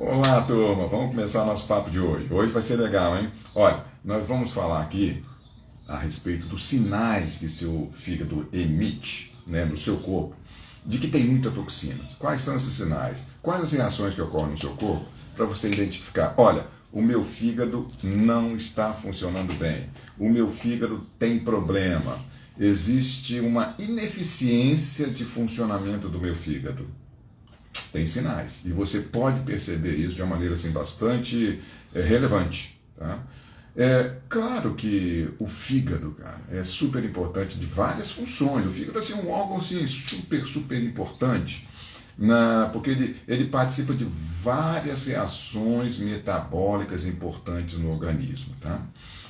Olá, turma. Vamos começar o nosso papo de hoje. Hoje vai ser legal, hein? Olha, nós vamos falar aqui a respeito dos sinais que seu fígado emite, né, no seu corpo, de que tem muita toxina. Quais são esses sinais? Quais as reações que ocorrem no seu corpo para você identificar? Olha, o meu fígado não está funcionando bem. O meu fígado tem problema. Existe uma ineficiência de funcionamento do meu fígado. Tem sinais. E você pode perceber isso de uma maneira assim, bastante relevante. Tá? É claro que o fígado, cara, é super importante de várias funções. O fígado assim, é um órgão assim, super importante, porque ele participa de várias reações metabólicas importantes no organismo. Tá?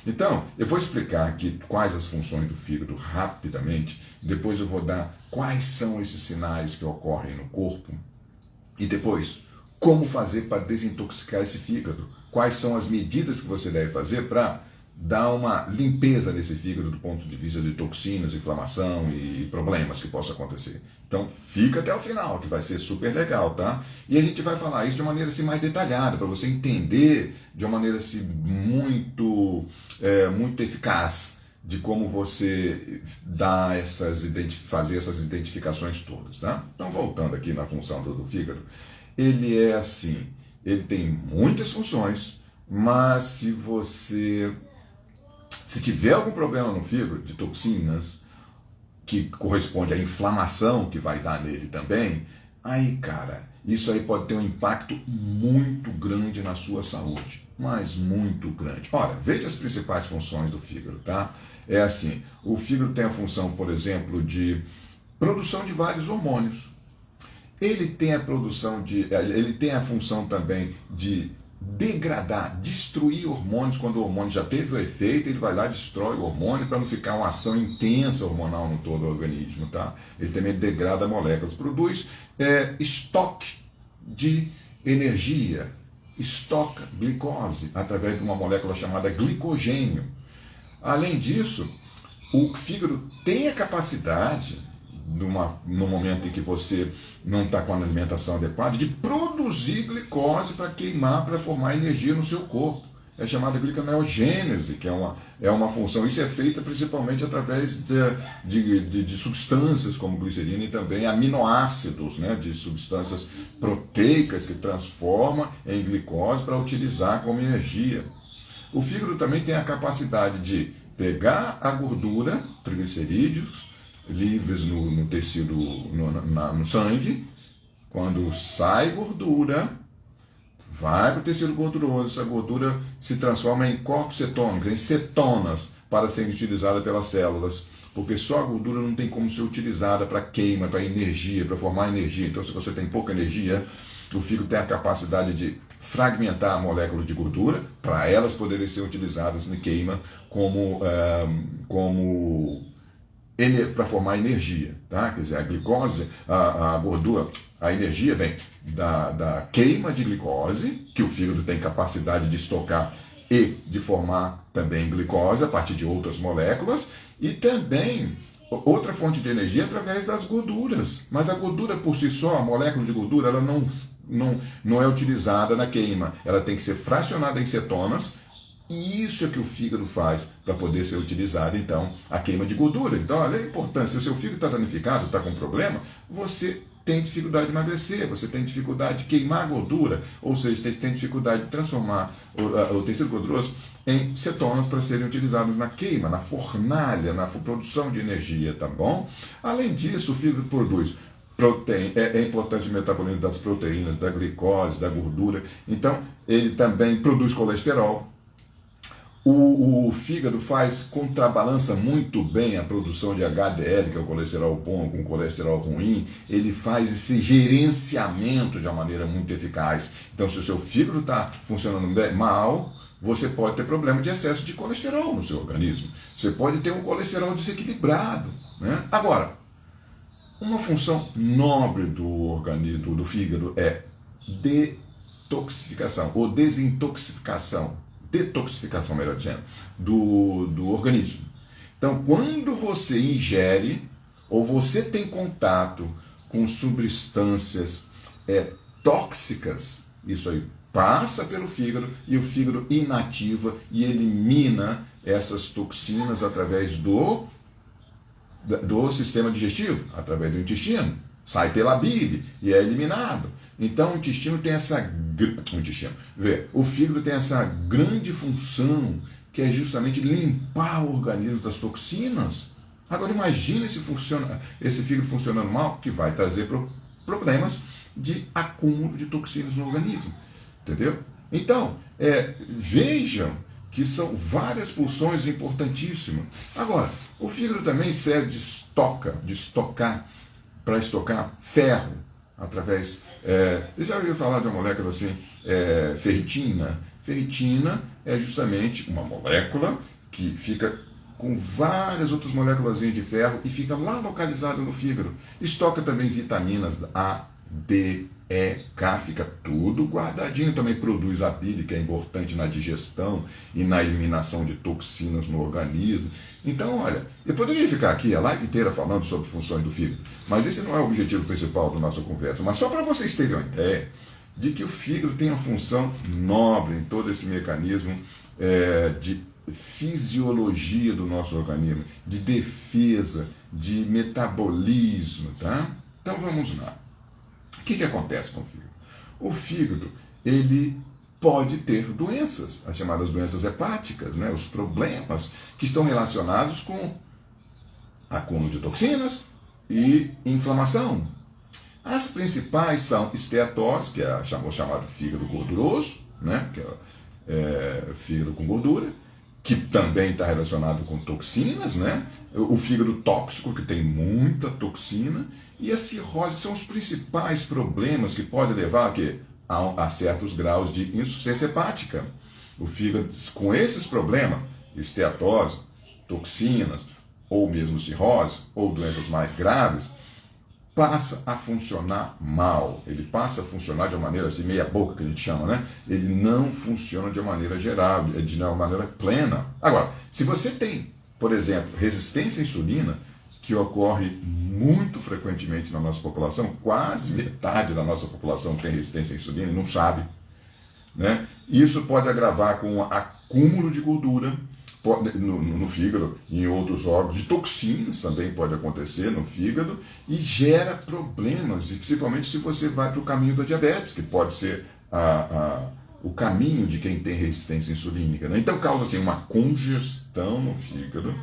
Então, eu vou explicar aqui quais as funções do fígado rapidamente, depois eu vou dar quais são esses sinais que ocorrem no corpo. E depois, como fazer para desintoxicar esse fígado? Quais são as medidas que você deve fazer para dar uma limpeza nesse fígado do ponto de vista de toxinas, inflamação e problemas que possam acontecer? Então, fica até o final, que vai ser super legal, tá? E a gente vai falar isso de uma maneira assim, mais detalhada, para você entender de uma maneira assim, muito eficaz de como você fazer essas identificações todas, tá? Então, voltando aqui na função do fígado, ele é assim, ele tem muitas funções, mas se tiver algum problema no fígado, de toxinas, que corresponde à inflamação que vai dar nele também, aí, cara, isso aí pode ter um impacto muito grande na sua saúde, mas muito grande. Olha, veja as principais funções do fígado, tá? É assim, o fígado tem a função, por exemplo, de produção de vários hormônios. Ele tem a função também de degradar, destruir hormônios. Quando o hormônio já teve o efeito, ele vai lá e destrói o hormônio para não ficar uma ação intensa hormonal no todo o organismo, tá? Ele também degrada moléculas, produz estoque de energia, estoca glicose através de uma molécula chamada glicogênio. Além disso, o fígado tem a capacidade, no momento em que você não está com a alimentação adequada, de produzir glicose para queimar, para formar energia no seu corpo. É chamada gliconeogênese, que é uma função. Isso é feita principalmente através de substâncias como glicerina e também aminoácidos, né, de substâncias proteicas que transforma em glicose para utilizar como energia. O fígado também tem a capacidade de pegar a gordura, triglicerídeos, livres no tecido, no sangue. Quando sai gordura, vai para o tecido gorduroso, essa gordura se transforma em corpos cetônicos, em cetonas, para serem utilizadas pelas células. Porque só a gordura não tem como ser utilizada para queima, para energia, para formar energia. Então, se você tem pouca energia, o fígado tem a capacidade de fragmentar a molécula de gordura para elas poderem ser utilizadas na queima para formar energia, tá? Quer dizer, a glicose, a gordura, a energia vem da queima de glicose, que o fígado tem capacidade de estocar e de formar também glicose a partir de outras moléculas, e também outra fonte de energia através das gorduras. Mas a gordura por si só, a molécula de gordura, ela não é utilizada na queima. Ela tem que ser fracionada em cetonas, e isso é que o fígado faz para poder ser utilizado, então, a queima de gordura. Então, olha a importância. Se o seu fígado está danificado, está com problema, você tem dificuldade de emagrecer, você tem dificuldade de queimar a gordura, ou seja, tem dificuldade de transformar o tecido gorduroso em cetonas para serem utilizados na queima, na fornalha, na produção de energia, tá bom? Além disso, o fígado produz proteína, é importante o metabolismo das proteínas, da glicose, da gordura. Então, ele também produz colesterol. O fígado contrabalança muito bem a produção de HDL, que é o colesterol bom, com o colesterol ruim. Ele faz esse gerenciamento de uma maneira muito eficaz. Então, se o seu fígado está funcionando mal, você pode ter problema de excesso de colesterol no seu organismo. Você pode ter um colesterol desequilibrado, né? Agora, uma função nobre do organismo, do fígado, é detoxificação ou desintoxicação. Detoxificação, melhor dizendo, do organismo. Então, quando você ingere ou você tem contato com substâncias tóxicas, Isso aí passa pelo fígado e o fígado inativa e elimina essas toxinas através do sistema digestivo, através do intestino. Sai pela bile e é eliminado. Então o intestino tem essa... o fígado tem essa grande função, que é justamente limpar o organismo das toxinas. Agora imagine esse fígado funcionando mal, que vai trazer problemas de acúmulo de toxinas no organismo. Entendeu? Então, vejam que são várias funções importantíssimas. Agora, o fígado também serve de estocar, para estocar ferro, através... Você já ouviu falar de uma molécula assim, ferritina? Ferritina é justamente uma molécula que fica com várias outras moléculas de ferro e fica lá localizada no fígado. Estoca também vitaminas A, D, E, K, fica tudo guardadinho. Também produz a bile, que é importante na digestão e na eliminação de toxinas no organismo. Então, olha, eu poderia ficar aqui a live inteira falando sobre funções do fígado, mas esse não é o objetivo principal da nossa conversa. Mas só para vocês terem uma ideia de que o fígado tem uma função nobre em todo esse mecanismo de fisiologia do nosso organismo, de defesa, de metabolismo, tá? Então vamos lá. O que acontece com o fígado? O fígado, ele pode ter doenças, as chamadas doenças hepáticas, né? Os problemas que estão relacionados com acúmulo de toxinas e inflamação. As principais são esteatose, que é o chamado fígado gorduroso, né? Que é fígado com gordura, que também está relacionado com toxinas, né? O fígado tóxico, que tem muita toxina, e a cirrose, que são os principais problemas que podem levar a certos graus de insuficiência hepática. O fígado, com esses problemas, esteatose, toxinas, ou mesmo cirrose, ou doenças mais graves, passa a funcionar mal. Ele passa a funcionar de uma maneira assim, meia boca, que a gente chama, né? Ele não funciona de uma maneira geral, de uma maneira plena. Agora, se você tem, por exemplo, resistência à insulina, que ocorre muito frequentemente na nossa população, quase metade da nossa população tem resistência à insulina e não sabe, né? Isso pode agravar com acúmulo de gordura no fígado e em outros órgãos, de toxinas também pode acontecer no fígado, e gera problemas, principalmente se você vai para o caminho da diabetes, que pode ser o caminho de quem tem resistência insulínica, né? Então causa assim, uma congestão no fígado,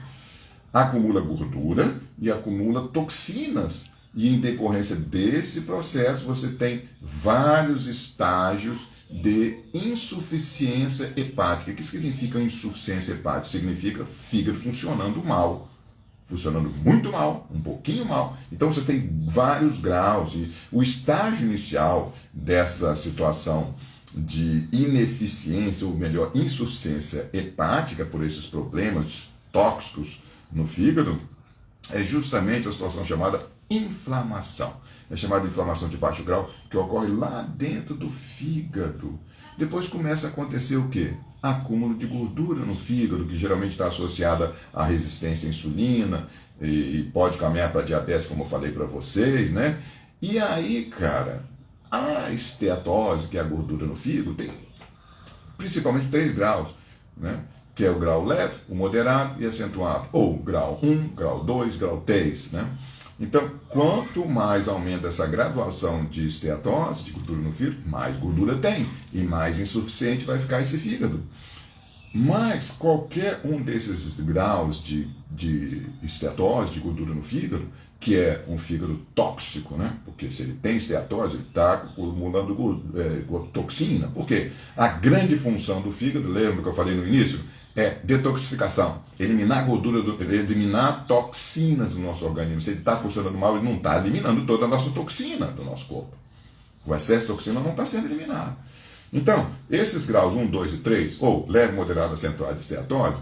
acumula gordura e acumula toxinas, e em decorrência desse processo você tem vários estágios de insuficiência hepática. O que significa insuficiência hepática? Significa fígado funcionando mal, funcionando muito mal, um pouquinho mal. Então você tem vários graus, e o estágio inicial dessa situação de ineficiência, ou melhor, insuficiência hepática por esses problemas tóxicos no fígado, é justamente a situação chamada inflamação. É chamada inflamação de baixo grau, que ocorre lá dentro do fígado. Depois começa a acontecer o quê? Acúmulo de gordura no fígado, que geralmente está associada à resistência à insulina e pode caminhar para diabetes, como eu falei para vocês, né? E aí, cara, a esteatose, que é a gordura no fígado, tem principalmente 3 graus, né? Que é o grau leve, o moderado e acentuado, ou grau 1, grau 2, grau 3, né? Então, quanto mais aumenta essa graduação de esteatose, de gordura no fígado, mais gordura tem e mais insuficiente vai ficar esse fígado. Mas qualquer um desses graus de esteatose, de gordura no fígado, que é um fígado tóxico, né? Porque se ele tem esteatose, ele está acumulando toxina. Por quê? A grande função do fígado, lembra que eu falei no início? É detoxificação, eliminar gordura, eliminar toxinas do nosso organismo. Se ele está funcionando mal, ele não está eliminando toda a nossa toxina do nosso corpo. O excesso de toxina não está sendo eliminado. Então, esses graus 1, 2 e 3, ou leve, moderado, acentuado de esteatose,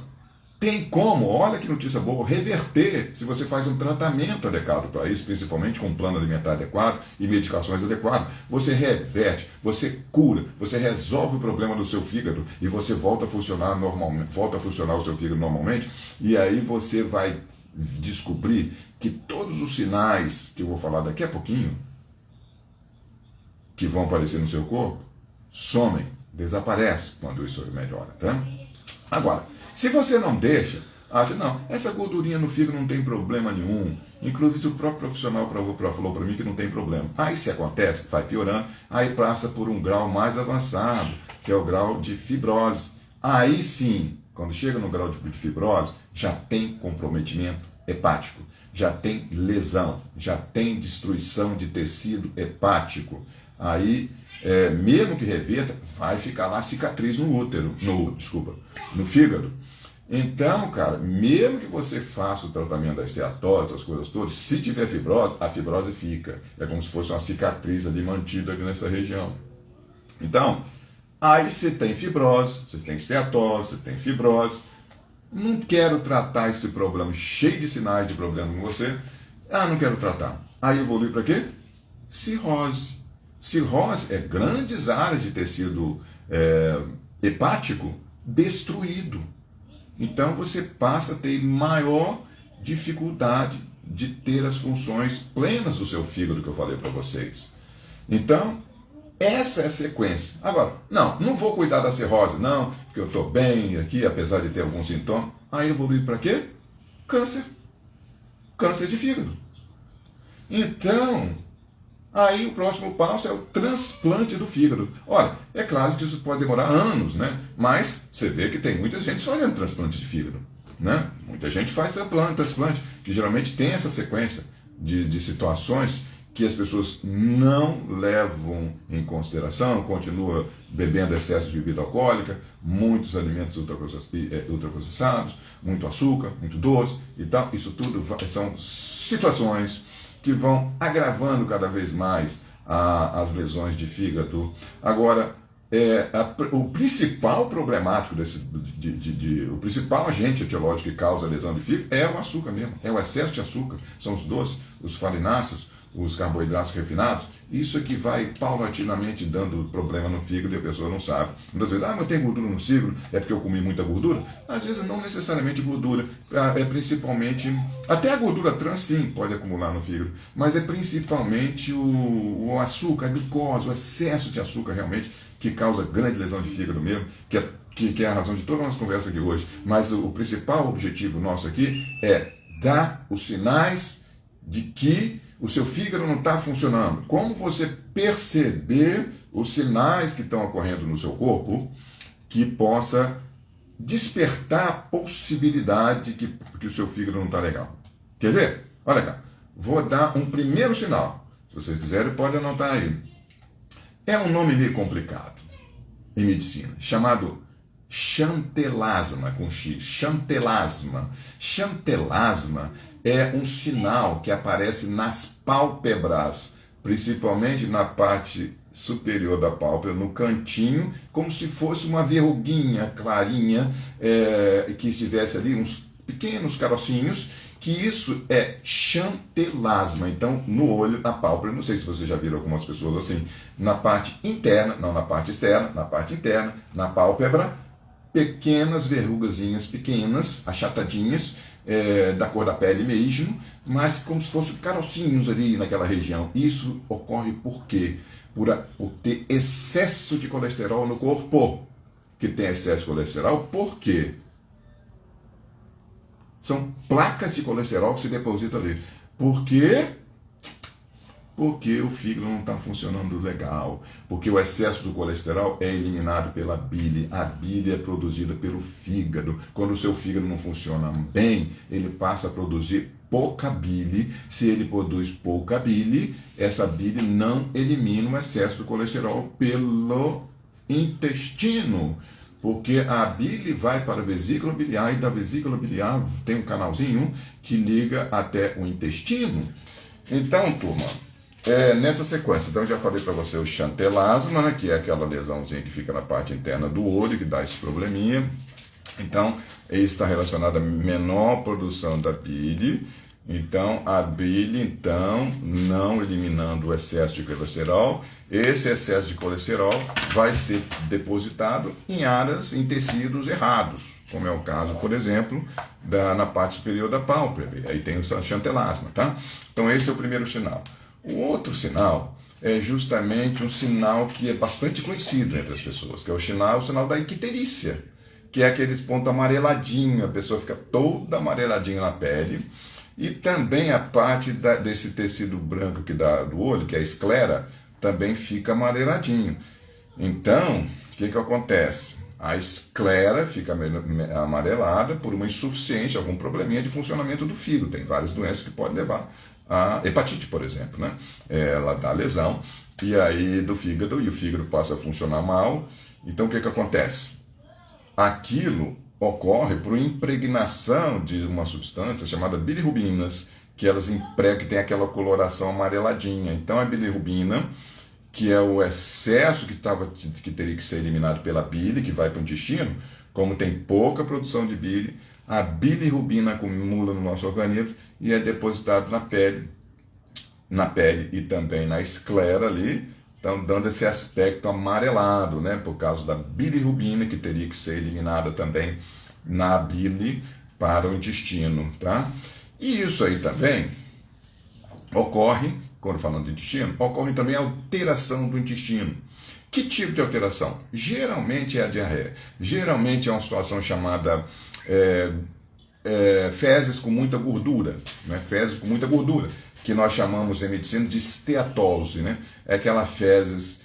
tem como, olha que notícia boa, reverter se você faz um tratamento adequado para isso, principalmente com um plano alimentar adequado e medicações adequadas. Você reverte, você cura, você resolve o problema do seu fígado e você volta a funcionar normalmente, volta a funcionar o seu fígado normalmente, e aí você vai descobrir que todos os sinais que eu vou falar daqui a pouquinho, que vão aparecer no seu corpo, somem, desaparecem quando isso melhora, tá? Agora, se você não deixa, acha, não, essa gordurinha no fígado não tem problema nenhum. Inclusive o próprio profissional falou para mim que não tem problema. Aí se acontece, vai piorando, aí passa por um grau mais avançado, que é o grau de fibrose. Aí sim, quando chega no grau de fibrose, já tem comprometimento hepático, já tem lesão, já tem destruição de tecido hepático. Aí, mesmo que reverta, vai ficar lá cicatriz no útero, no fígado. Então, cara, mesmo que você faça o tratamento da esteatose, as coisas todas, se tiver fibrose, a fibrose fica. É como se fosse uma cicatriz ali mantida ali nessa região. Então, aí você tem fibrose, você tem esteatose, você tem fibrose. Não quero tratar esse problema, cheio de sinais de problema com você. Ah, não quero tratar. Aí evolui para quê? Cirrose. Cirrose é grandes áreas de tecido hepático destruído. Então você passa a ter maior dificuldade de ter as funções plenas do seu fígado que eu falei para vocês. Então, essa é a sequência. Agora, não vou cuidar da cirrose, não, porque eu estou bem aqui, apesar de ter algum sintoma. Aí evolui para quê? Câncer. Câncer de fígado. Então, aí o próximo passo é o transplante do fígado. Olha, é claro que isso pode demorar anos, né? Mas você vê que tem muita gente fazendo transplante de fígado, né? Muita gente faz transplante, que geralmente tem essa sequência de situações que as pessoas não levam em consideração, continuam bebendo excesso de bebida alcoólica, muitos alimentos ultraprocessados, muito açúcar, muito doce e tal. Isso tudo são situações que vão agravando cada vez mais as lesões de fígado. Agora, o principal problemático o principal agente etiológico que causa lesão de fígado é o açúcar mesmo, é o excesso de açúcar, são os doces, os farináceos, os carboidratos refinados. Isso é que vai paulatinamente dando problema no fígado e a pessoa não sabe. Muitas vezes, mas eu tenho gordura no fígado, é porque eu comi muita gordura? Às vezes não necessariamente gordura, é principalmente, até a gordura trans sim pode acumular no fígado, mas é principalmente o açúcar, a glicose, o excesso de açúcar realmente que causa grande lesão de fígado mesmo, que é a razão de toda a nossa conversa aqui hoje. Mas o principal objetivo nosso aqui é dar os sinais de que o seu fígado não está funcionando. Como você perceber os sinais que estão ocorrendo no seu corpo que possa despertar a possibilidade que o seu fígado não está legal. Quer ver? Olha cá. Vou dar um primeiro sinal. Se vocês quiserem, pode anotar aí. É um nome meio complicado em medicina, chamado xantelasma, com X. Xantelasma. Xantelasma é um sinal que aparece nas pálpebras, principalmente na parte superior da pálpebra, no cantinho, como se fosse uma verruguinha clarinha, que estivesse ali, uns pequenos carocinhos, que isso é xantelasma. Então, no olho, na pálpebra, não sei se vocês já viram algumas pessoas assim, na parte interna, não na parte externa, na parte interna, na pálpebra, pequenas verrugazinhas pequenas, achatadinhas, da cor da pele mesmo, mas como se fossem carocinhos ali naquela região. Isso ocorre por quê? Por ter excesso de colesterol no corpo. Que tem excesso de colesterol, por quê? São placas de colesterol que se depositam ali. Por quê? Porque o fígado não está funcionando legal. Porque o excesso do colesterol é eliminado pela bile. A bile é produzida pelo fígado. Quando o seu fígado não funciona bem, ele passa a produzir pouca bile. Se ele produz pouca bile, essa bile não elimina o excesso do colesterol pelo intestino. Porque a bile vai para a vesícula biliar e da vesícula biliar tem um canalzinho que liga até o intestino. Então, turma, nessa sequência, então eu já falei para você o xantelasma, né, que é aquela lesãozinha que fica na parte interna do olho, que dá esse probleminha. Então, isso está relacionado à menor produção da bile. Então, a bile, então, não eliminando o excesso de colesterol, esse excesso de colesterol vai ser depositado em áreas, em tecidos errados, como é o caso, por exemplo, na parte superior da pálpebra. Aí tem o xantelasma, tá? Então, esse é o primeiro sinal. O outro sinal é justamente um sinal que é bastante conhecido entre as pessoas, que é o sinal da icterícia, que é aquele ponto amareladinho, a pessoa fica toda amareladinha na pele, e também a parte desse tecido branco que dá do olho, que é a esclera, também fica amareladinho. Então, o que acontece? A esclera fica amarelada por uma insuficiência, algum probleminha de funcionamento do fígado. Tem várias doenças que podem levar a hepatite, por exemplo, né? Ela dá lesão e aí do fígado, e o fígado passa a funcionar mal. Então, o que acontece? Aquilo ocorre por impregnação de uma substância chamada bilirrubinas, que elas impregam, que tem aquela coloração amareladinha. Então, a bilirrubina, que é o excesso que teria que ser eliminado pela bile, que vai para o intestino, como tem pouca produção de bile, a bilirrubina acumula no nosso organismo e é depositado na pele e também na esclera ali, então dando esse aspecto amarelado, né, por causa da bilirrubina, que teria que ser eliminada também na bile para o intestino, tá? E isso aí também ocorre, quando falando de intestino, ocorre também a alteração do intestino. Que tipo de alteração? Geralmente é a diarreia. Geralmente é uma situação chamada fezes com muita gordura, né? Fezes com muita gordura, que nós chamamos em medicina de esteatose, né? É aquela fezes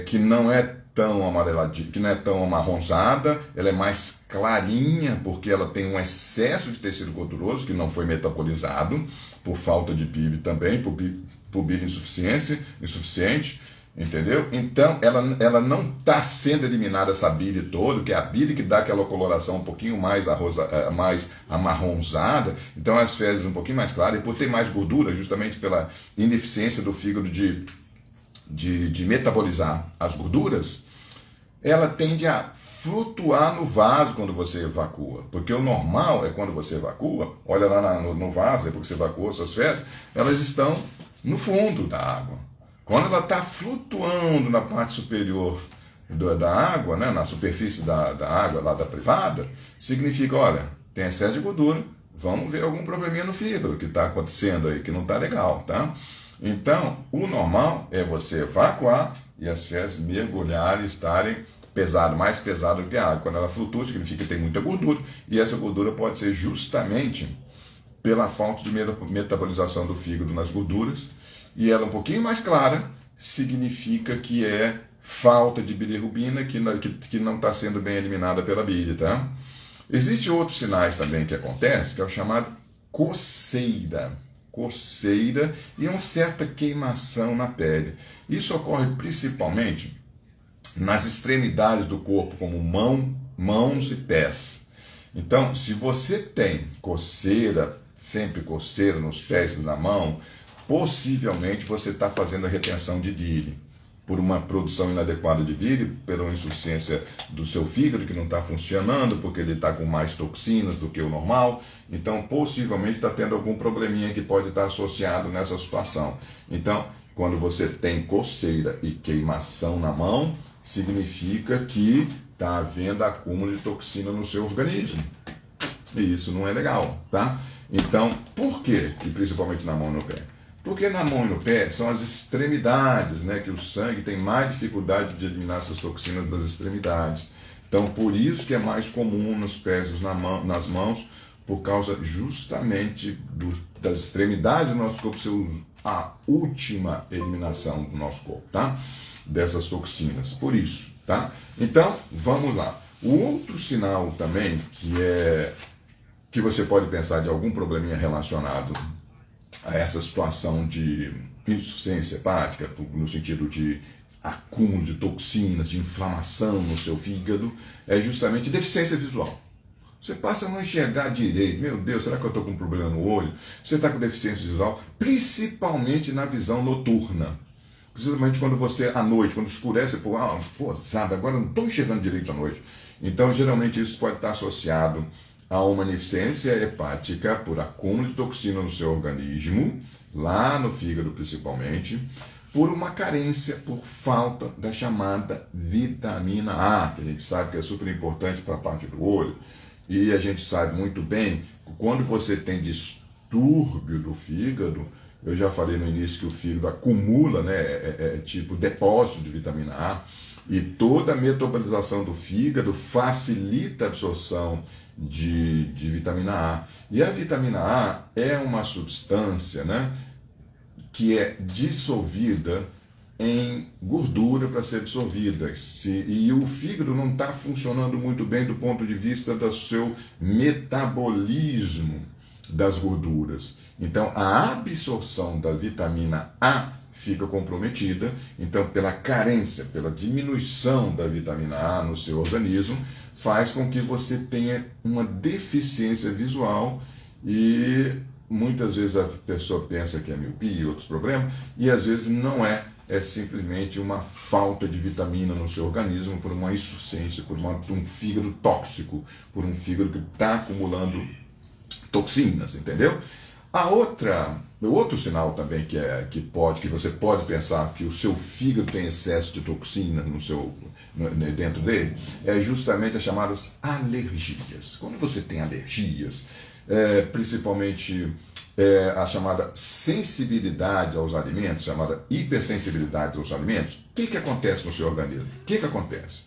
que não é tão amareladinha, que não é tão amarronzada, ela é mais clarinha, porque ela tem um excesso de tecido gorduroso que não foi metabolizado, por falta de bile também, por bile insuficiente, entendeu? Então, ela não está sendo eliminada essa bile toda, que é a bile que dá aquela coloração um pouquinho mais amarronzada, então as fezes um pouquinho mais claras, e por ter mais gordura, justamente pela ineficiência do fígado de metabolizar as gorduras, ela tende a flutuar no vaso quando você evacua, porque o normal é quando você evacua, olha lá no vaso, depois que você evacuou suas fezes, elas estão no fundo da água. Quando ela está flutuando na parte superior da água, né, na superfície da água lá da privada, significa, olha, tem excesso de gordura, vamos ver algum probleminha no fígado que está acontecendo aí, que não está legal, tá? Então, o normal é você evacuar e as fezes mergulharem e estarem mais pesado do que a água. Quando ela flutua, significa que tem muita gordura, e essa gordura pode ser justamente pela falta de metabolização do fígado nas gorduras, e ela um pouquinho mais clara, significa que é falta de bilirrubina que não está sendo bem eliminada pela bile, tá? Existem outros sinais também que acontecem, que é o chamado coceira e uma certa queimação na pele. Isso ocorre principalmente nas extremidades do corpo, como mãos e pés. Então, se você tem sempre coceira nos pés e na mão, possivelmente você está fazendo a retenção de bile, por uma produção inadequada de bile, pela insuficiência do seu fígado, que não está funcionando, porque ele está com mais toxinas do que o normal. Então, possivelmente está tendo algum probleminha que pode estar associado nessa situação. Então, quando você tem coceira e queimação na mão, significa que está havendo acúmulo de toxina no seu organismo. E isso não é legal, tá? Então, por quê? E principalmente na mão e no pé? Porque na mão e no pé são as extremidades, né? Que o sangue tem mais dificuldade de eliminar essas toxinas das extremidades. Então, por isso que é mais comum nos pés e nas mãos, por causa justamente das extremidades do nosso corpo ser a última eliminação do nosso corpo, tá? Dessas toxinas. Por isso, tá? Então, vamos lá. O outro sinal também que você pode pensar de algum probleminha relacionado a essa situação de insuficiência hepática, no sentido de acúmulo de toxinas, de inflamação no seu fígado, é justamente deficiência visual. Você passa a não enxergar direito. Meu Deus, será que eu estou com um problema no olho? Você está com deficiência visual, principalmente na visão noturna. Principalmente quando você, à noite, quando escurece, sabe, agora eu não estou enxergando direito à noite. Então, geralmente, isso pode estar associado a uma ineficiência hepática por acúmulo de toxina no seu organismo, lá no fígado principalmente, por uma carência, por falta da chamada vitamina A, que a gente sabe que é super importante para a parte do olho. E a gente sabe muito bem que quando você tem distúrbio do fígado, Eu já falei no início que o fígado acumula, né, tipo depósito de vitamina A, e toda a metabolização do fígado facilita a absorção de vitamina A. E a vitamina A é uma substância, né, que é dissolvida em gordura para ser absorvida. E o fígado não está funcionando muito bem do ponto de vista do seu metabolismo das gorduras. Então, a absorção da vitamina A fica comprometida. Então, pela carência, pela diminuição da vitamina A no seu organismo, faz com que você tenha uma deficiência visual e muitas vezes a pessoa pensa que é miopia e outros problemas, e às vezes não é. É simplesmente uma falta de vitamina no seu organismo por uma insuficiência, por um fígado tóxico, por um fígado que está acumulando toxinas, entendeu? O outro sinal também que você pode pensar que o seu fígado tem excesso de toxina dentro dele, é justamente as chamadas alergias. Quando você tem alergias, principalmente a chamada sensibilidade aos alimentos, chamada hipersensibilidade aos alimentos, o que acontece no seu organismo? O que acontece?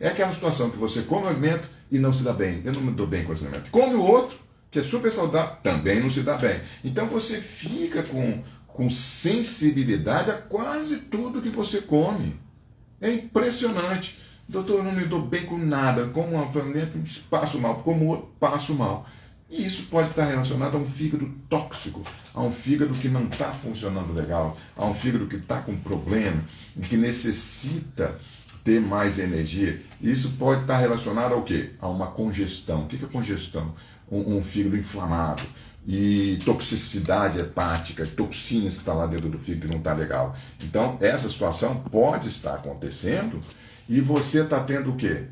É aquela situação que você come o alimento e não se dá bem. Eu não me dou bem com esse alimento. Come o outro, que é super saudável, também não se dá bem. Então você fica com sensibilidade a quase tudo que você come. É impressionante. Doutor, eu não me dou bem com nada. Como um alimento, passo mal. Como o outro, passo mal. E isso pode estar relacionado a um fígado tóxico, a um fígado que não está funcionando legal, a um fígado que está com problema, que necessita ter mais energia. Isso pode estar relacionado ao quê? A uma congestão. O que é congestão? Um fígado inflamado e toxicidade hepática, toxinas que está lá dentro do fígado que não está legal. Então, essa situação pode estar acontecendo e você está tendo o quê?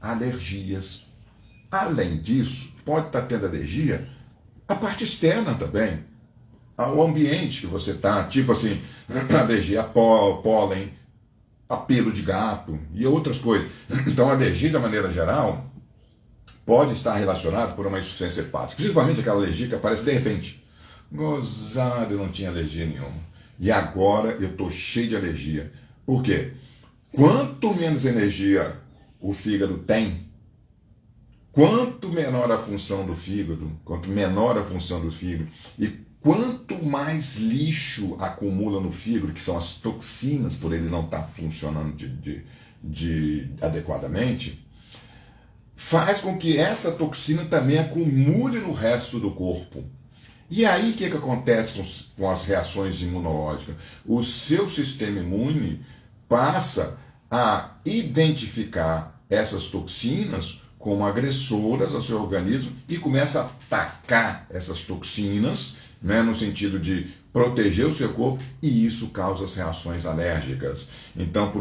Alergias. Além disso, pode estar tendo alergia a parte externa também, ao ambiente que você está, tipo assim, alergia a pólen, a pelo de gato e outras coisas. Então, a alergia, de maneira geral, pode estar relacionada por uma insuficiência hepática, principalmente aquela alergia que aparece de repente. Gozado, eu não tinha alergia nenhuma. E agora eu estou cheio de alergia. Por quê? Quanto menos energia o fígado tem, quanto menor a função do fígado, e quanto mais lixo acumula no fígado, que são as toxinas, por ele não estar funcionando adequadamente, faz com que essa toxina também acumule no resto do corpo. E aí o que acontece com as reações imunológicas? O seu sistema imune passa a identificar essas toxinas como agressoras ao seu organismo e começa a atacar essas toxinas, né, no sentido de proteger o seu corpo, e isso causa as reações alérgicas. Então,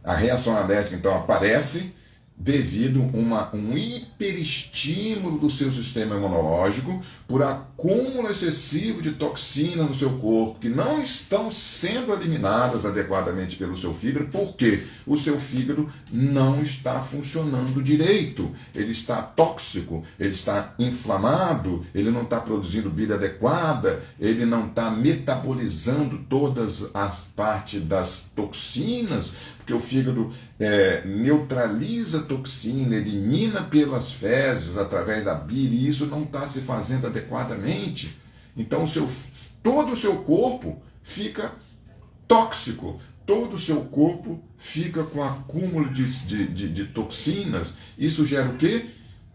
a reação alérgica então aparece devido a um hiperestímulo do seu sistema imunológico por acúmulo excessivo de toxinas no seu corpo que não estão sendo eliminadas adequadamente pelo seu fígado, porque o seu fígado não está funcionando direito, ele está tóxico, ele está inflamado, ele não está produzindo bile adequada, ele não está metabolizando todas as partes das toxinas, porque o fígado neutraliza a toxina, elimina pelas fezes, através da bile, e isso não está se fazendo adequadamente. Então todo o seu corpo fica tóxico, todo o seu corpo fica com acúmulo de toxinas. Isso gera o quê?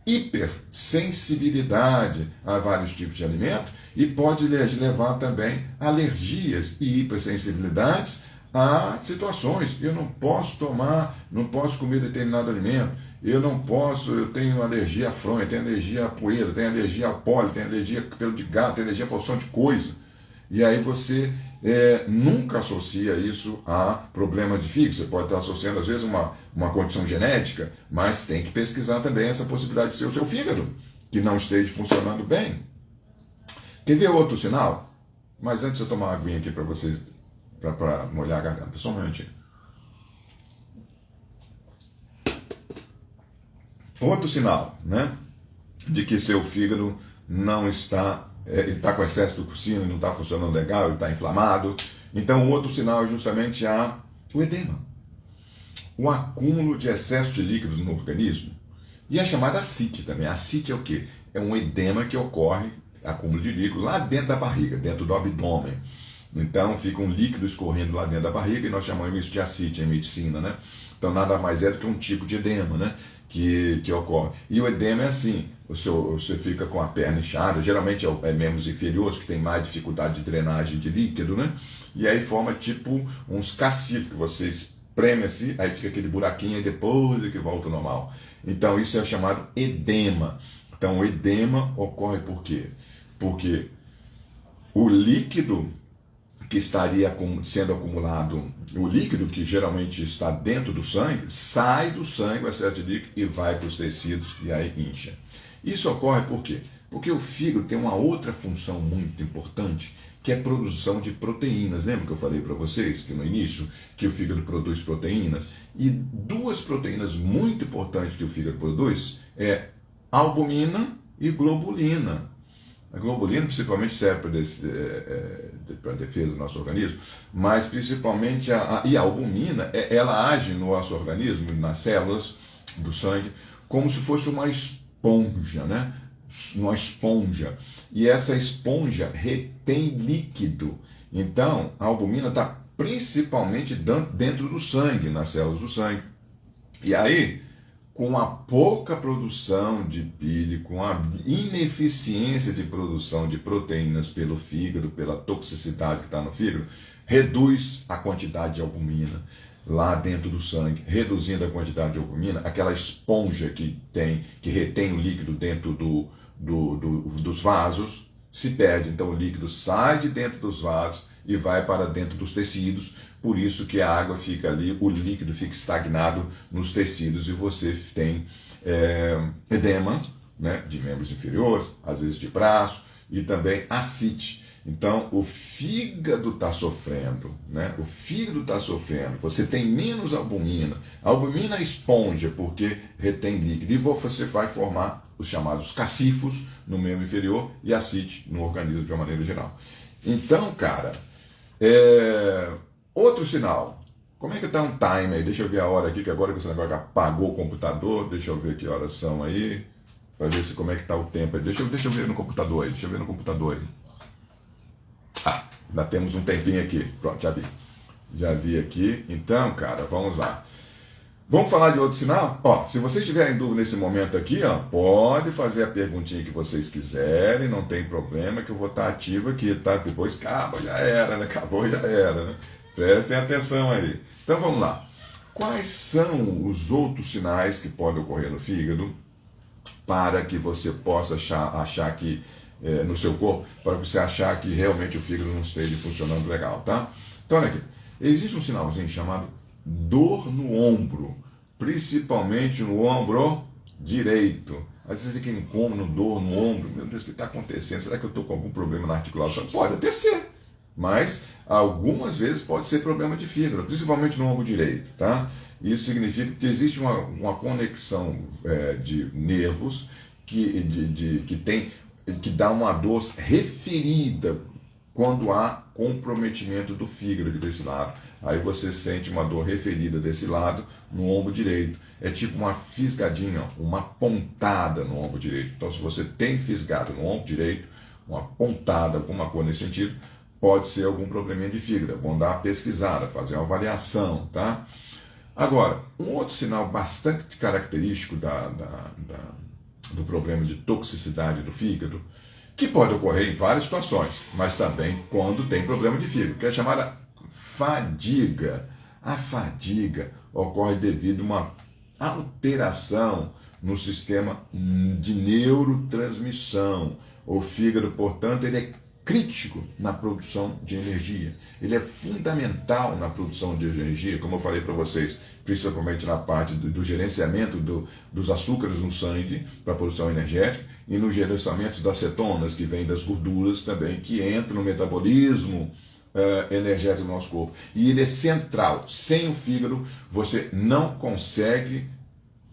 Hipersensibilidade a vários tipos de alimentos e pode levar também a alergias e hipersensibilidades a situações. Eu não posso comer determinado alimento, eu tenho alergia à fronha, tenho alergia à poeira, tenho alergia a pólen, tenho alergia a pelo de gato, tenho alergia a porção de coisa. E aí você nunca associa isso a problemas de fígado. Você pode estar associando, às vezes, uma condição genética, mas tem que pesquisar também essa possibilidade de ser o seu fígado que não esteja funcionando bem. Quer ver outro sinal? Mas antes eu tomar uma aguinha aqui para vocês, para molhar a garganta, só um momentinho. Outro sinal, né, de que seu fígado não está ele está com excesso de toxina, não está funcionando legal, ele está inflamado. Então, o outro sinal é justamente o edema. O acúmulo de excesso de líquido no organismo. E a chamada ascite também. A ascite é o quê? É um edema que ocorre, acúmulo de líquido, lá dentro da barriga, dentro do abdômen. Então, fica um líquido escorrendo lá dentro da barriga e nós chamamos isso de ascite em medicina, né? Então, nada mais é do que um tipo de edema, né? Que ocorre. E o edema é assim, você fica com a perna inchada, geralmente é membros inferiores que tem mais dificuldade de drenagem de líquido, né? E aí forma tipo uns cacifos que você espreme assim, aí fica aquele buraquinho e depois é que volta ao normal. Então isso é chamado edema. Então o edema ocorre por quê? Porque o líquido que estaria sendo acumulado, o líquido que geralmente está dentro do sangue, sai do sangue, o excesso de líquido, e vai para os tecidos e aí incha. Isso ocorre por quê? Porque o fígado tem uma outra função muito importante, que é a produção de proteínas. Lembra que eu falei para vocês que no início que o fígado produz proteínas? E duas proteínas muito importantes que o fígado produz é albumina e globulina. A globulina principalmente serve para a defesa do nosso organismo, mas principalmente a albumina, ela age no nosso organismo, nas células do sangue, como se fosse uma esponja, né? Uma esponja. E essa esponja retém líquido. Então, a albumina está principalmente dentro do sangue, nas células do sangue. E aí, com a pouca produção de bile, com a ineficiência de produção de proteínas pelo fígado, pela toxicidade que está no fígado, reduz a quantidade de albumina lá dentro do sangue, reduzindo a quantidade de albumina, aquela esponja que retém o líquido dentro dos vasos, se perde. Então o líquido sai de dentro dos vasos e vai para dentro dos tecidos, por isso que a água fica ali, o líquido fica estagnado nos tecidos e você tem edema, né, de membros inferiores, às vezes de braço, e também ascite. Então, o fígado está sofrendo, né? O fígado está sofrendo. Você tem menos albumina. A albumina é esponja, porque retém líquido. E você vai formar os chamados cacifos no membro inferior e ascite no organismo de uma maneira geral. Então, cara, outro sinal. Como é que está um time aí? Deixa eu ver a hora aqui, que agora que você apagou o computador. Deixa eu ver que horas são aí, para ver como é que está o tempo aí. Deixa eu ver no computador aí. Ainda temos um tempinho aqui. Pronto, já vi aqui. Então, cara, vamos lá. Vamos falar de outro sinal? Ó, se vocês tiverem dúvida nesse momento aqui, ó, pode fazer a perguntinha que vocês quiserem, não tem problema, que eu vou estar ativo aqui, tá? Depois acabou, já era, né? Prestem atenção aí. Então vamos lá. Quais são os outros sinais que podem ocorrer no fígado para que você possa achar que no seu corpo, para você achar que realmente o fígado não esteja funcionando legal, tá? Então olha aqui, existe um sinalzinho chamado dor no ombro, principalmente no ombro direito. Às vezes aquele incômodo, dor no ombro, meu Deus, o que está acontecendo? Será que eu estou com algum problema na articulação? Pode até ser, mas algumas vezes pode ser problema de fígado, principalmente no ombro direito, tá? Isso significa que existe uma conexão de nervos que dá uma dor referida quando há comprometimento do fígado desse lado. Aí você sente uma dor referida desse lado no ombro direito. É tipo uma fisgadinha, uma pontada no ombro direito. Então, se você tem fisgado no ombro direito, uma pontada, alguma coisa nesse sentido, pode ser algum probleminha de fígado. É bom dar uma pesquisada, fazer uma avaliação, tá? Agora, um outro sinal bastante característico do problema de toxicidade do fígado, que pode ocorrer em várias situações, mas também quando tem problema de fígado, que é chamada fadiga. A fadiga ocorre devido a uma alteração no sistema de neurotransmissão. O fígado, portanto, ele é crítico na produção de energia. Ele é fundamental na produção de energia, como eu falei para vocês, principalmente na parte do gerenciamento dos açúcares no sangue para a produção energética e no gerenciamento das cetonas, que vêm das gorduras também, que entram no metabolismo energético do nosso corpo. E ele é central. Sem o fígado, você não consegue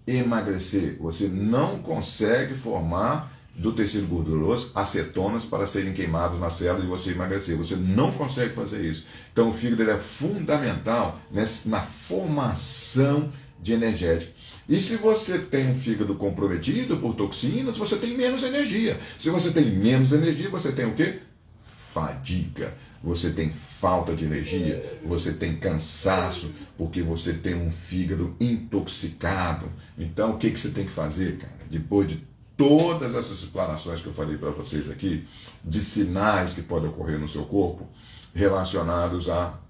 emagrecer, você não consegue formar do tecido gorduroso acetonas para serem queimados na célula e você emagrecer. Você não consegue fazer isso. Então o fígado ele é fundamental na formação de energética. E se você tem um fígado comprometido por toxinas, você tem menos energia. Se você tem menos energia, você tem o quê? Fadiga. Você tem falta de energia, você tem cansaço, porque você tem um fígado intoxicado. Então, o que você tem que fazer, cara? Depois de todas essas explanações que eu falei para vocês aqui, de sinais que podem ocorrer no seu corpo, relacionados a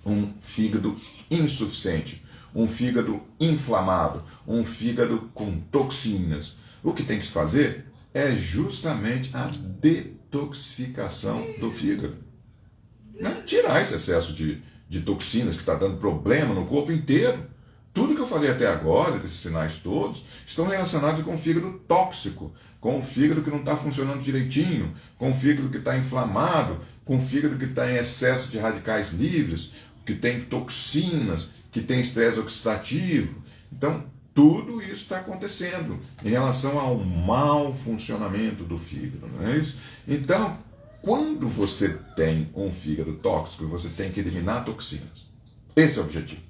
um fígado insuficiente, um fígado inflamado, um fígado com toxinas. O que tem que se fazer é justamente a detoxificação do fígado. Né? Tirar esse excesso de toxinas que está dando problema no corpo inteiro. Tudo que eu falei até agora, desses sinais todos, estão relacionados com o fígado tóxico, com o fígado que não está funcionando direitinho, com o fígado que está inflamado, com o fígado que está em excesso de radicais livres, que tem toxinas, que tem estresse oxidativo. Então, tudo isso está acontecendo em relação ao mau funcionamento do fígado, não é isso? Então, quando você tem um fígado tóxico, você tem que eliminar toxinas. Esse é o objetivo.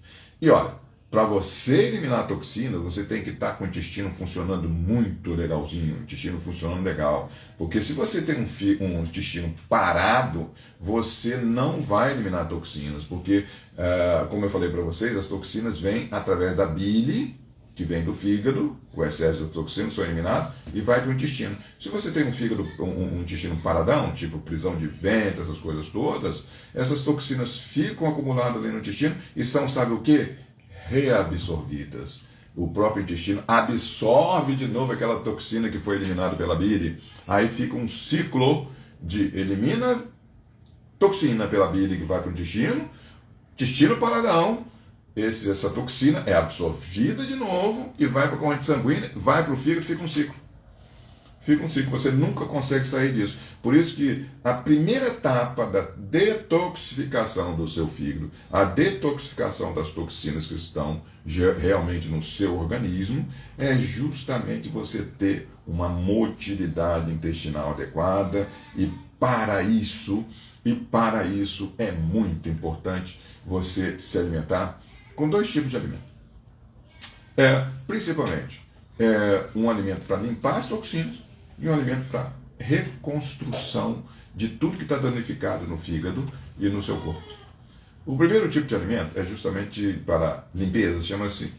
E olha, para você eliminar toxinas, você tem que estar com o intestino funcionando muito legalzinho, o intestino funcionando legal. Porque se você tem um intestino parado, você não vai eliminar toxinas. Porque, como eu falei para vocês, as toxinas vêm através da bile, que vem do fígado, o excesso de toxinas são eliminados e vai para o intestino. Se você tem um fígado, um intestino paradão, tipo prisão de ventre, essas coisas todas, essas toxinas ficam acumuladas ali no intestino e são, sabe o quê? Reabsorvidas. O próprio intestino absorve de novo aquela toxina que foi eliminada pela bile. Aí fica um ciclo de elimina toxina pela bile que vai para o intestino paradão. Essa toxina é absorvida de novo e vai para a corrente sanguínea, vai para o fígado, fica um ciclo. Fica um ciclo, você nunca consegue sair disso. Por isso que a primeira etapa da detoxificação do seu fígado, a detoxificação das toxinas que estão realmente no seu organismo, é justamente você ter uma motilidade intestinal adequada e para isso é muito importante você se alimentar com dois tipos de alimento. Principalmente, um alimento para limpar as toxinas e um alimento para reconstrução de tudo que está danificado no fígado e no seu corpo. O primeiro tipo de alimento é justamente para limpeza, chama-se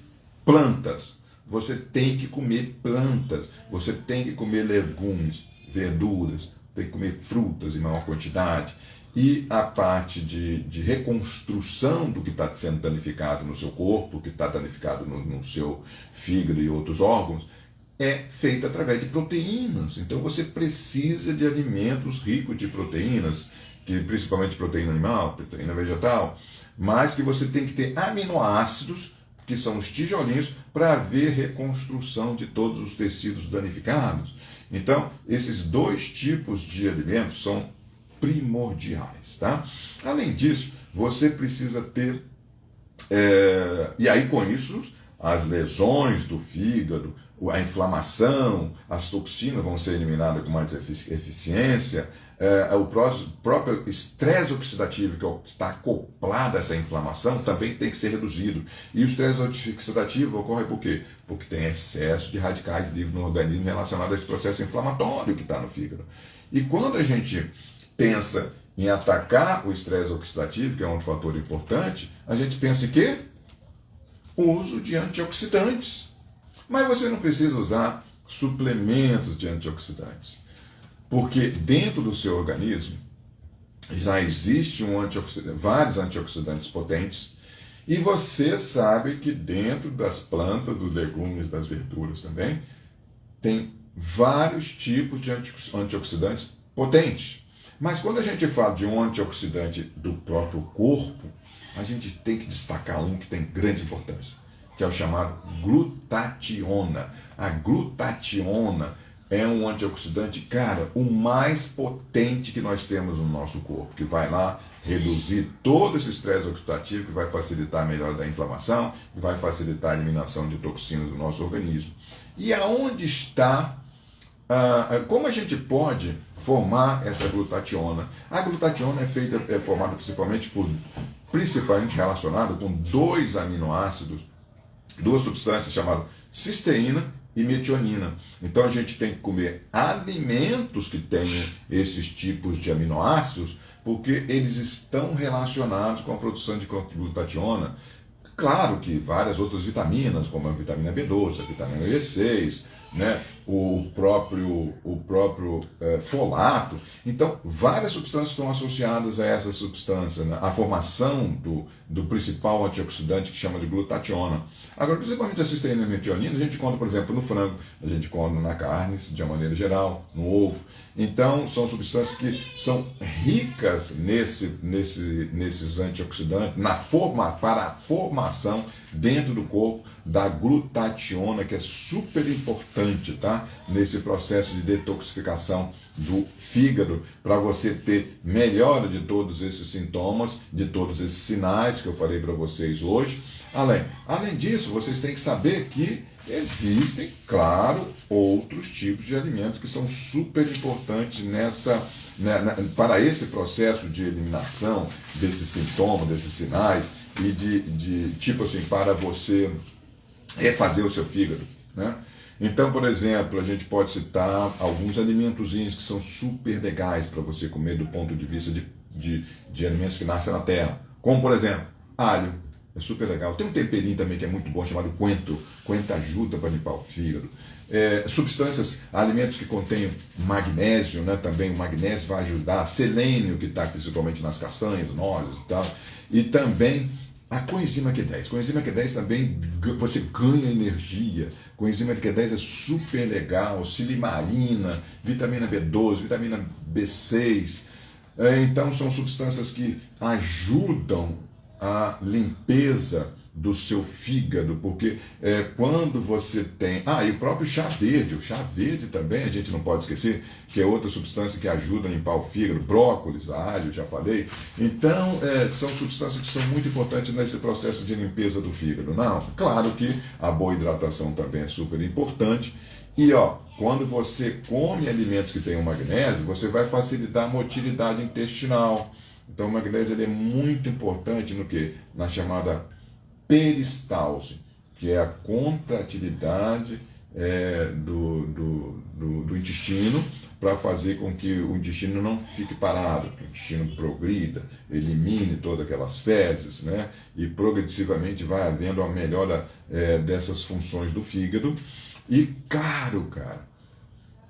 plantas. Você tem que comer plantas, você tem que comer legumes, verduras, tem que comer frutas em maior quantidade. E a parte de reconstrução do que está sendo danificado no seu corpo, que está danificado no seu fígado e outros órgãos, é feita através de proteínas. Então você precisa de alimentos ricos de proteínas, principalmente proteína animal, proteína vegetal, mas que você tem que ter aminoácidos, que são os tijolinhos, para haver reconstrução de todos os tecidos danificados. Então, esses dois tipos de alimentos são primordiais, tá? Além disso, você precisa ter, e aí com isso, as lesões do fígado, a inflamação, as toxinas vão ser eliminadas com mais eficiência, o próprio estresse oxidativo que está acoplado a essa inflamação também tem que ser reduzido. E o estresse oxidativo ocorre por quê? Porque tem excesso de radicais livres no organismo relacionado a esse processo inflamatório que está no fígado. E quando a gente pensa em atacar o estresse oxidativo, que é um fator importante, a gente pensa em quê? O uso de antioxidantes. Mas você não precisa usar suplementos de antioxidantes, porque dentro do seu organismo já existe vários antioxidantes potentes, e você sabe que dentro das plantas, dos legumes, das verduras também, tem vários tipos de antioxidantes potentes. Mas quando a gente fala de um antioxidante do próprio corpo, a gente tem que destacar um que tem grande importância, que é o chamado glutationa. A glutationa é um antioxidante, cara, o mais potente que nós temos no nosso corpo, que vai lá reduzir todo esse estresse oxidativo, que vai facilitar a melhora da inflamação, que vai facilitar a eliminação de toxinas do nosso organismo. E aonde está como a gente pode formar essa glutationa? A glutationa é formada principalmente relacionada com dois aminoácidos, duas substâncias chamadas cisteína e metionina. Então a gente tem que comer alimentos que tenham esses tipos de aminoácidos, porque eles estão relacionados com a produção de glutationa. Claro que várias outras vitaminas, como a vitamina B12, a vitamina B6, né, o próprio folato. Então, várias substâncias estão associadas a essa substância, né, a formação do principal antioxidante que chama de glutationa. Agora, principalmente a cisteína e a metionina, a gente encontra, por exemplo, no frango, a gente encontra na carne, de uma maneira geral, no ovo. Então, são substâncias que são ricas nesses antioxidantes, para a formação dentro do corpo da glutationa, que é super importante, tá? Nesse processo de detoxificação do fígado, para você ter melhora de todos esses sintomas, de todos esses sinais que eu falei para vocês hoje. Além disso, vocês têm que saber que existem, claro, outros tipos de alimentos que são super importantes para esse processo de eliminação desses sintomas, desses sinais, e tipo assim, para você refazer o seu fígado, né? Então, por exemplo, a gente pode citar alguns alimentozinhos que são super legais para você comer do ponto de vista de alimentos que nascem na terra, como, por exemplo, alho. É super legal. Tem um temperinho também que é muito bom, chamado coentro. Coentro ajuda para limpar o fígado. Substâncias, alimentos que contêm magnésio, né? Também o magnésio vai ajudar. Selênio, que está principalmente nas castanhas, nozes e tal. E também a coenzima Q10. Coenzima Q10 também você ganha energia. Coenzima Q10 é super legal. Silimarina, vitamina B12, vitamina B6. Então são substâncias que ajudam a limpeza do seu fígado, porque quando você tem... e o próprio chá verde também, a gente não pode esquecer, que é outra substância que ajuda a limpar o fígado, brócolis, alho, já falei. Então, são substâncias que são muito importantes nesse processo de limpeza do fígado. Não, claro que a boa hidratação também é super importante. E quando você come alimentos que tenham magnésio, você vai facilitar a motilidade intestinal. Então, o magnésio ele é muito importante no quê? Na chamada peristalse, que é a contratilidade do intestino, para fazer com que o intestino não fique parado, que o intestino progrida, elimine todas aquelas fezes, né? E progressivamente vai havendo a melhora dessas funções do fígado. E cara,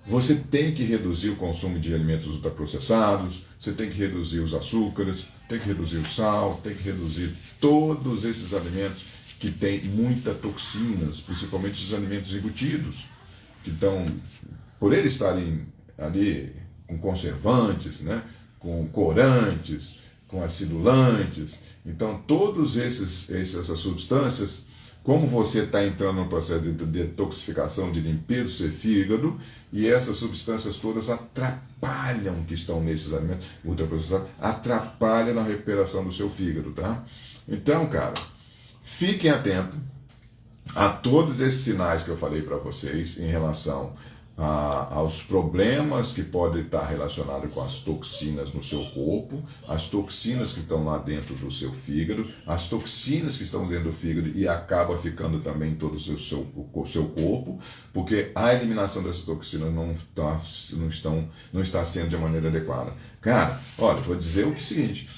você tem que reduzir o consumo de alimentos ultraprocessados, você tem que reduzir os açúcares, tem que reduzir o sal, tem que reduzir todos esses alimentos que têm muitas toxinas, principalmente os alimentos embutidos, que estão, por eles estarem ali com conservantes, né, com corantes, com acidulantes. Então, todas essas substâncias, como você está entrando no processo de detoxificação, de limpeza do seu fígado, e essas substâncias todas atrapalham, que estão nesses alimentos ultraprocessados, atrapalham na recuperação do seu fígado, tá? Então, fiquem atentos a todos esses sinais que eu falei para vocês em relação aos problemas que podem estar relacionados com as toxinas no seu corpo, as toxinas que estão lá dentro do seu fígado, as toxinas que estão dentro do fígado e acaba ficando também em todo o seu corpo, porque a eliminação dessas toxinas não está sendo de maneira adequada. Olha, vou dizer o seguinte,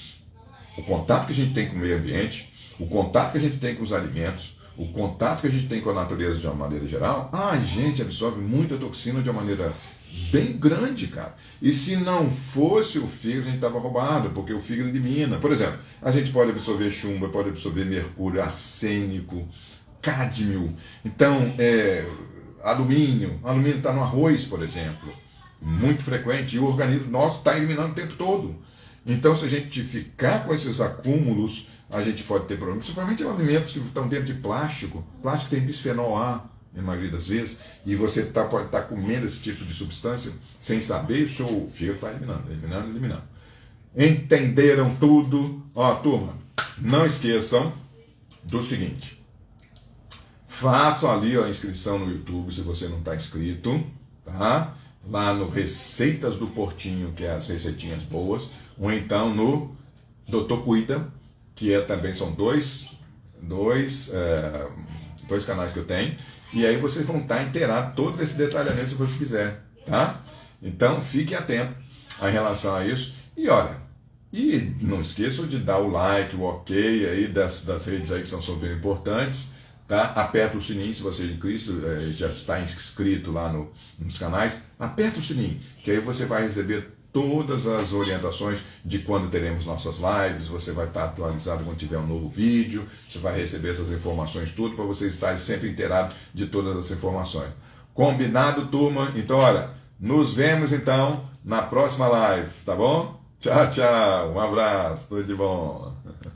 o contato que a gente tem com o meio ambiente, o contato que a gente tem com os alimentos, o contato que a gente tem com a natureza de uma maneira geral, a gente absorve muita toxina de uma maneira bem grande, E se não fosse o fígado, a gente estava roubado, porque o fígado elimina. Por exemplo, a gente pode absorver chumbo, pode absorver mercúrio, arsênico, cádmio. Então, alumínio está no arroz, por exemplo, muito frequente, e o organismo nosso está eliminando o tempo todo. Então, se a gente ficar com esses acúmulos, a gente pode ter problemas, principalmente alimentos que estão dentro de plástico. Plástico tem bisfenol A, em maioria das vezes, e você pode estar comendo esse tipo de substância sem saber, e o seu fígado está eliminando. Entenderam tudo? Turma, não esqueçam do seguinte: façam ali a inscrição no YouTube se você não está inscrito, tá? lá no Receitas do Portinho, que é as receitinhas boas, ou então no Doutor Cuida, que também são dois canais que eu tenho, e aí vocês vão estar inteirados todo esse detalhamento se você quiser, tá? Então fiquem atentos em relação a isso, e olha, e não esqueçam de dar o like, o ok aí das redes aí que são super importantes, tá? Aperta o sininho se você é de Cristo, já está inscrito lá nos canais, aperta o sininho, que aí você vai receber todas as orientações de quando teremos nossas lives, você vai estar atualizado quando tiver um novo vídeo, você vai receber essas informações tudo para vocês estarem sempre inteirados de todas as informações. Combinado, turma? Então, olha, nos vemos então na próxima live, tá bom? Tchau, tchau, um abraço, tudo de bom.